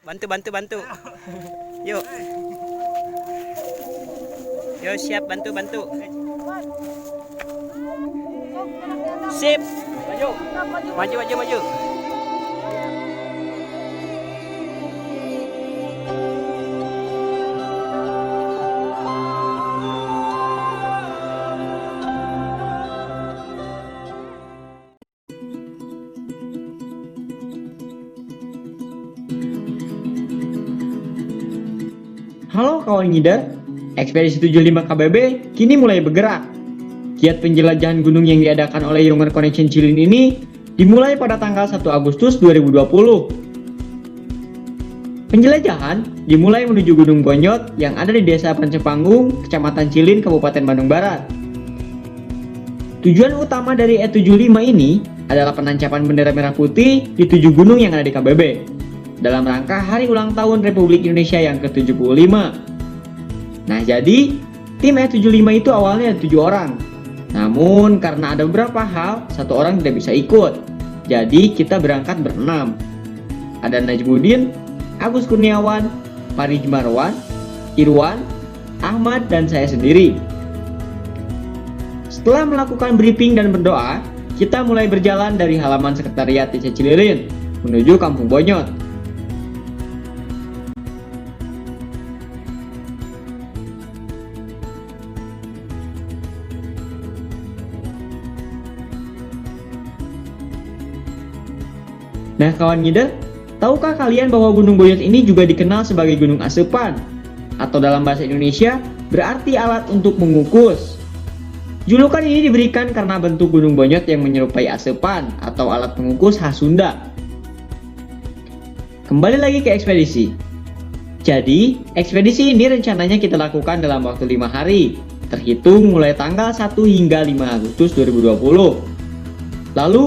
Bantu, bantu, bantu. Yuk. Yuk, siap, bantu, bantu. Sip. Maju. Maju, maju, maju. Halo kawan ngider, Ekspedisi 75 KBB kini mulai bergerak. Giat penjelajahan gunung yang diadakan oleh Human Connection Cilin ini dimulai pada tanggal 1 Agustus 2020. Penjelajahan dimulai menuju Gunung Bonyot yang ada di Desa Pancepanggung, Kecamatan Cilin, Kabupaten Bandung Barat. Tujuan utama dari E75 ini adalah penancapan bendera merah putih di 7 gunung yang ada di KBB dalam rangka hari ulang tahun Republik Indonesia yang ke-75. Nah, jadi tim E75 itu awalnya ada 7 orang. Namun karena ada beberapa hal, 1 orang tidak bisa ikut. Jadi kita berangkat berenam. Ada Najmudin, Agus Kurniawan, Parij Marwan, Irwan, Ahmad, dan saya sendiri. Setelah melakukan briefing dan berdoa, kita mulai berjalan dari halaman sekretariat Desa Cililin menuju Kampung Bonyot. Nah kawan ngider, tahukah kalian bahwa Gunung Bonyot ini juga dikenal sebagai Gunung Asepan? Atau dalam bahasa Indonesia, berarti alat untuk mengukus. Julukan ini diberikan karena bentuk Gunung Bonyot yang menyerupai asepan atau alat pengukus khas Sunda. Kembali lagi ke ekspedisi. Jadi, ekspedisi ini rencananya kita lakukan dalam waktu 5 hari, terhitung mulai tanggal 1 hingga 5 Agustus 2020. Lalu,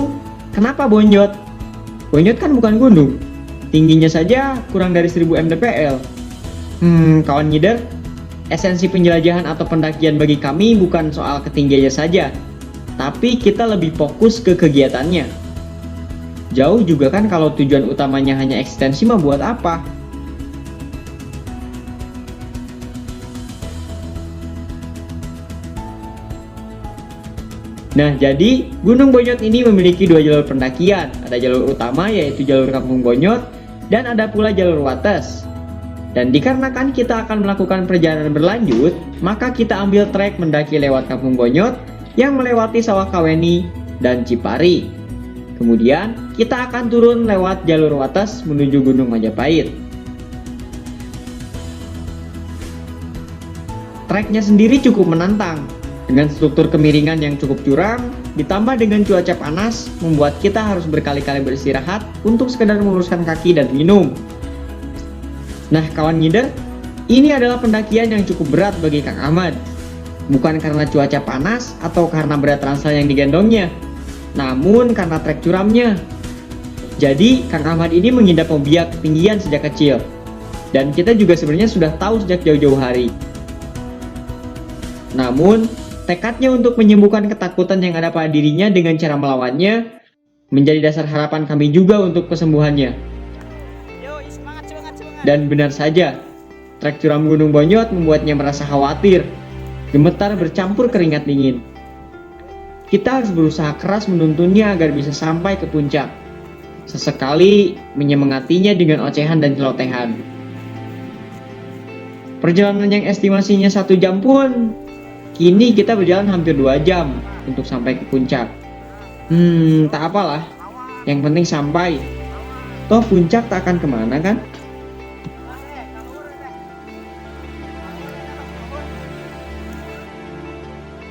kenapa Bonyot? Bonyot kan bukan gunung, tingginya saja kurang dari 1000 mdpl. Kawan ngider, esensi penjelajahan atau pendakian bagi kami bukan soal ketinggiannya saja, tapi kita lebih fokus ke kegiatannya. Jauh juga kan kalau tujuan utamanya hanya eksistensi mah buat apa? Nah, jadi Gunung Bonyot ini memiliki 2 jalur pendakian. Ada jalur utama yaitu jalur Kampung Bonyot dan ada pula jalur Wates. Dan dikarenakan kita akan melakukan perjalanan berlanjut, maka kita ambil trek mendaki lewat Kampung Bonyot yang melewati Sawah Kaweni dan Cipari. Kemudian kita akan turun lewat jalur Wates menuju Gunung Majapahit. Treknya sendiri cukup menantang. Dengan struktur kemiringan yang cukup curam, ditambah dengan cuaca panas, membuat kita harus berkali-kali beristirahat untuk sekedar meluruskan kaki dan minum. Nah kawan ngider, ini adalah pendakian yang cukup berat bagi Kang Ahmad. Bukan karena cuaca panas atau karena berat ransel yang digendongnya, namun karena trek curamnya. Jadi Kang Ahmad ini mengidap fobia ketinggian sejak kecil. Dan kita juga sebenarnya sudah tahu sejak jauh-jauh hari. Namun, tekadnya untuk menyembuhkan ketakutan yang ada pada dirinya dengan cara melawannya menjadi dasar harapan kami juga untuk kesembuhannya. Dan benar saja, trek curam Gunung Bonyot membuatnya merasa khawatir, gemetar bercampur keringat dingin. Kita harus berusaha keras menuntunnya agar bisa sampai ke puncak. Sesekali menyemangatinya dengan ocehan dan celotehan. Perjalanan yang estimasinya 1 jam pun kini kita berjalan hampir 2 jam untuk sampai ke puncak. Tak apalah, yang penting sampai. Toh puncak tak akan kemana kan?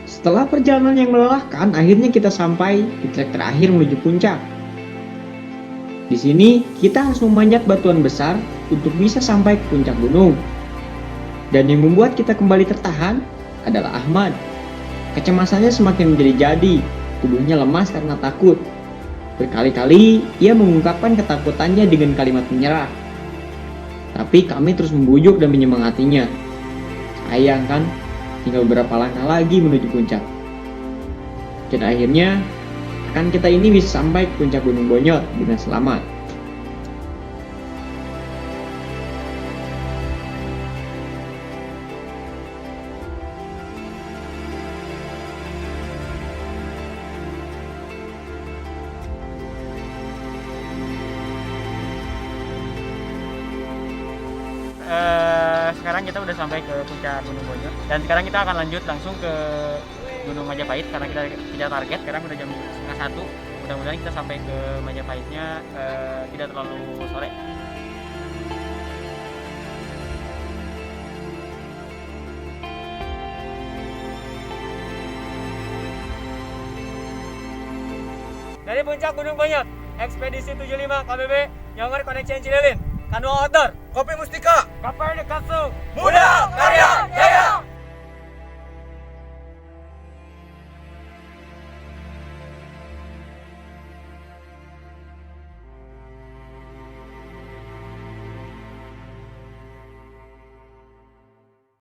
Setelah perjalanan yang melelahkan, akhirnya kita sampai di trek terakhir menuju puncak. Di sini kita harus memanjat batuan besar untuk bisa sampai ke puncak gunung. Dan yang membuat kita kembali tertahan adalah Ahmad. Kecemasannya semakin menjadi-jadi, tubuhnya lemas karena takut. Berkali-kali ia mengungkapkan ketakutannya dengan kalimat menyerah. Tapi kami terus membujuk dan menyemangatinya. Sayang kan, tinggal beberapa langkah lagi menuju puncak. Dan akhirnya, akan kita ini bisa sampai ke puncak Gunung Bonyot dengan selamat. sekarang kita udah sampai ke puncak Gunung Bonyot dan sekarang kita akan lanjut langsung ke Gunung Majapahit karena kita kejar target. Sekarang udah jam setengah 1. Mudah-mudahan kita sampai ke Majapahitnya tidak terlalu sore. Dari puncak Gunung Bonyot, Ekspedisi 75 KBB, Yongor Koneksi Cililin, Kanua Outdoor, Kopi Mustika, Kapal de Kasung, Muda Karya Jaya.